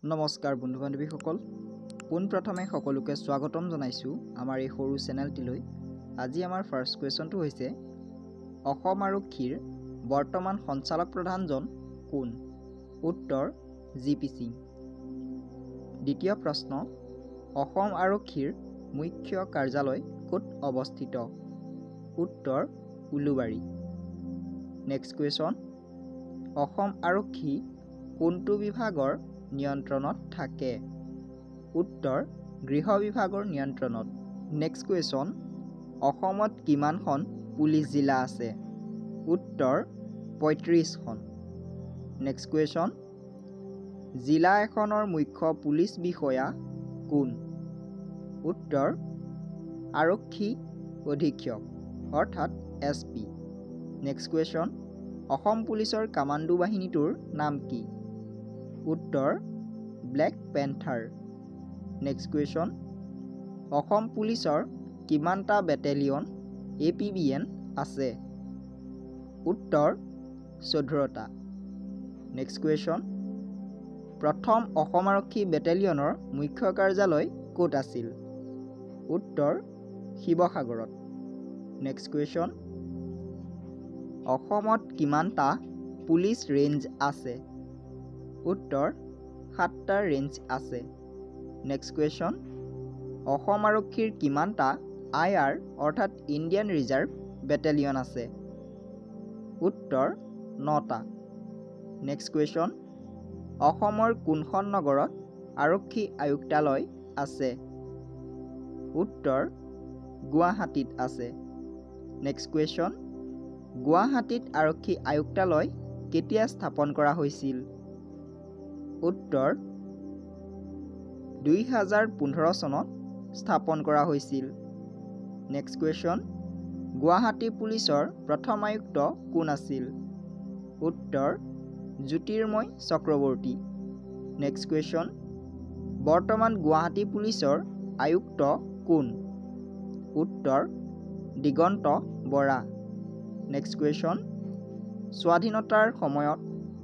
নমস্কাৰ বন্ধু বান্ধৱীসকল, পোনপ্ৰথমে সকলোকে স্বাগতম জনাইছোঁ আমাৰ এই সৰু চেনেলটিলৈ। আজি আমাৰ ফাৰ্ষ্ট কুৱেশ্যনটো হৈছে অসম আৰক্ষীৰ বৰ্তমান সঞ্চালক প্ৰধানজন কোন? উত্তৰ জি.পি. সিং। দ্বিতীয় প্ৰশ্ন, অসম আৰক্ষীৰ মুখ্য কাৰ্যালয় ক'ত অৱস্থিত? উত্তৰ উলুবাৰী। নেক্সট কুৱেশ্যন, অসম আৰক্ষী কোনটো বিভাগৰ নিয়ন্ত্ৰণত থাকে? উত্তৰ গৃহ বিভাগৰ নিয়ন্ত্ৰণত। নেক্সট কুৱেশ্যন, অসমত কিমানখন পুলিচ জিলা আছে? উত্তৰ ৩৫খন। নেক্সট কুৱেশ্যন, জিলা এখনৰ মুখ্য পুলিচ বিষয়া কোন? উত্তৰ আৰক্ষী অধীক্ষক অৰ্থাৎ SP। নেক্সট কুৱেশ্যন, অসম পুলিচৰ কামাণ্ডো বাহিনীটোৰ নাম কি? উত্তৰ black panther. Next question, Assam পুলিচৰ কিমানটা বেটেলিয়ন APBN আছে? উত্তৰ ১৪টা। নেক্সট কুৱেশ্যন, প্ৰথম অসম আৰক্ষী বেটেলিয়নৰ মুখ্য কাৰ্যালয় ক'ত আছিল? উত্তৰ শিৱসাগৰত। নেক্সট কুৱেশ্যন, অসমত কিমানটা পুলিচ ৰেঞ্জ আছে? উত্তৰ ৭টা ৰেঞ্জ আছে। নেক্সট কুৱেশ্যন, অসম আৰক্ষীৰ কিমানটা IR অৰ্থাৎ ইণ্ডিয়ান ৰিজাৰ্ভ বেটেলিয়ন আছে? উত্তৰ ৯টা। নেক্সট কুৱেশ্যন, অসমৰ কোনখন নগৰত আৰক্ষী আয়ুক্তালয় আছে? উত্তৰ গুৱাহাটীত আছে। নেক্সট কুৱেশ্যন, গুৱাহাটীত আৰক্ষী আয়ুক্তালয় কেতিয়া স্থাপন কৰা হৈছিল? উত্তৰ ২০১৫ চনত স্থাপন কৰা হৈছিল। নেক্সট কুৱেশ্যন, গুৱাহাটী পুলিচৰ প্ৰথম আয়ুক্ত কোন আছিল? উত্তৰ জ্যোতিৰ্ময় চক্ৰৱৰ্তী। নেক্সট কুৱেশ্যন, বৰ্তমান গুৱাহাটী পুলিচৰ আয়ুক্ত কোন? উত্তৰ দিগন্ত বৰা। নেক্সট কুৱেশ্যন, স্বাধীনতাৰ সময়ত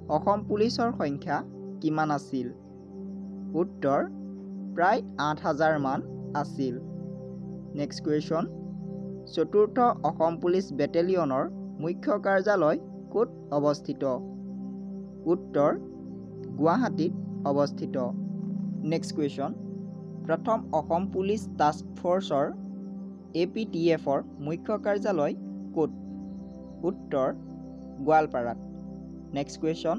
অসম পুলিচৰ সংখ্যা কিমান আছিল? উত্তৰ প্ৰায় ৮,০০০ মান আছিল। নেক্সট কুৱেশ্যন, চতুৰ্থ অসম পুলিচ বেটেলিয়নৰ মুখ্য কাৰ্যালয় ক'ত অৱস্থিত? উত্তৰ গুৱাহাটীত অৱস্থিত। নেক্সট কুৱেশ্যন, প্ৰথম অসম পুলিচ টাস্ক ফ'ৰ্চৰ APTFৰ মুখ্য কাৰ্যালয় ক'ত? উত্তৰ গোৱালপাৰাত। নেক্সট কুৱেশ্যন,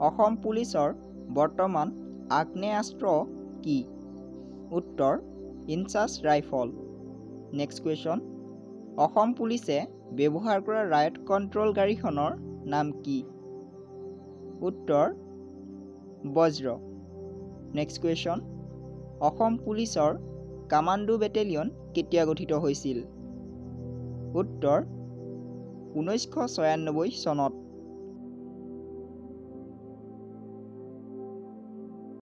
অসম পুলিচৰ বৰ্তমান আগ্নেয়াস্ত্ৰ কি? উত্তৰ INSAS rifle. Next question, Assam পুলিচে ব্যৱহাৰ কৰা ৰায়ট কণ্ট্ৰল গাড়ীখনৰ নাম কি? উত্তৰ বজ্ৰ। নেক্সট কুৱেশ্যন, অসম পুলিচৰ কামাণ্ডো বেটেলিয়ন কেতিয়া গঠিত হৈছিল? উত্তৰ ১৯৯৬ চনত।